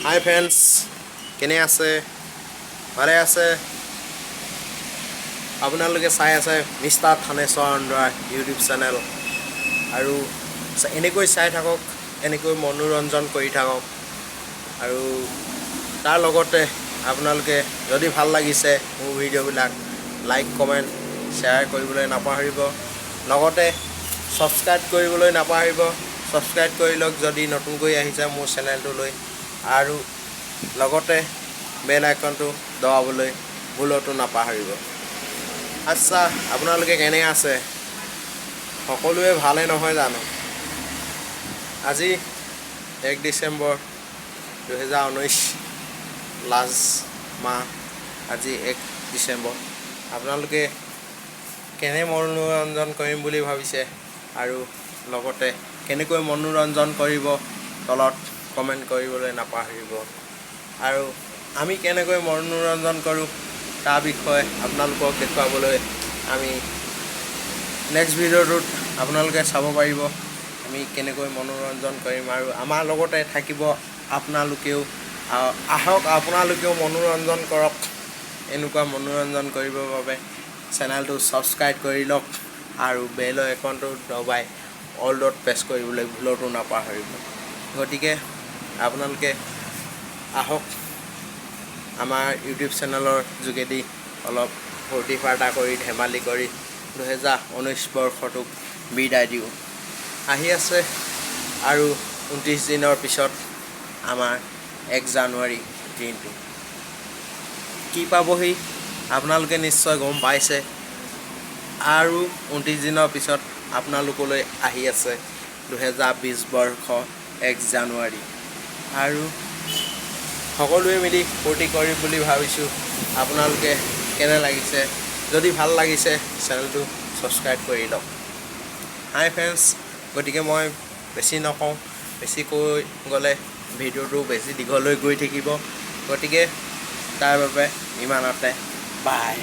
হাই friends, কেনে আছে? ভালে আছে? আপোনালোকে চাই আছে মিষ্টাৰ থানেশ্বৰ অন্ধ্ৰাৰ ইউটিউব চেনেল। আৰু এনেকৈ চাই থাকক, এনেকৈ মনোৰঞ্জন কৰি থাকক। আৰু তাৰ লগতে আপোনালোকে যদি ভাল লাগিছে মোৰ ভিডিঅ'বিলাক লাইক কমেণ্ট শ্বেয়াৰ কৰিবলৈ নাপাহৰিব। লগতে ছাবস্ক্ৰাইব কৰিবলৈ নাপাহৰিব। ছাবস্ক্ৰাইব কৰি লওক যদি নতুনকৈ আহিছে মোৰ চেনেলটোলৈ। আৰু লগতে বেল আইকনটো দবাবলৈ ভুলতো নাপাহৰিব। আচ্ছা, আপোনালোকে কেনে আছে? সকলোৱে ভালে নহয় জানো? আজি 1 ডিচেম্বৰ 2019, লাষ্ট মাহ। আজি 1 ডিচেম্বৰ। আপোনালোকে কেনে মনোৰঞ্জন কৰিম বুলি ভাবিছে আৰু লগতে কেনেকৈ মনোৰঞ্জন কৰিব তলত কমেণ্ট কৰিবলৈ নাপাহৰিব। আৰু আমি কেনেকৈ মনোৰঞ্জন কৰোঁ তাৰ বিষয়ে আপোনালোকক দেখুৱাবলৈ আমি নেক্সট ভিডিঅ'টোত আপোনালোকে চাব পাৰিব আমি কেনেকৈ মনোৰঞ্জন কৰিম। আৰু আমাৰ লগতে থাকিব আপোনালোকেও। আহক আপোনালোকেও মনোৰঞ্জন কৰক। এনেকুৱা মনোৰঞ্জন কৰিবৰ বাবে চেনেলটো ছাবস্ক্ৰাইব কৰি লওক আৰু বেল আইকনটো দবাই অলডত প্ৰেছ কৰিবলৈ ভুলতো নাপাহৰিব। গতিকে আপোনালোকে আহক আমাৰ ইউটিউব চেনেলৰ যোগেদি অলপ ফূৰ্তি ফাৰ্তা কৰি ধেমালি কৰি 2019 বৰ্ষটোক বিদায় দিওঁ। আহি আছে আৰু 29 দিনৰ পিছত আমাৰ 1 জানুৱাৰী দিনটো। কি পাবহি আপোনালোকে নিশ্চয় গম পাইছে। আৰু 29 দিনৰ পিছত আপোনালোকলৈ আহি আছে 2020 বৰ্ষ 1 জানুৱাৰী। আৰু সকলোৱে মিলি ফূৰ্তি কৰিম বুলি ভাবিছোঁ। আপোনালোকে কেনে লাগিছে? যদি ভাল লাগিছে চেনেলটো ছাবস্ক্ৰাইব কৰি লওক। হাই ফ্ৰেণ্ডছ, গতিকে মই বেছি নকওঁ, বেছি কৈ গ'লে ভিডিঅ'টো বেছি দীঘল হৈ গৈ থাকিব। গতিকে তাৰ বাবে ইমানতে বাই।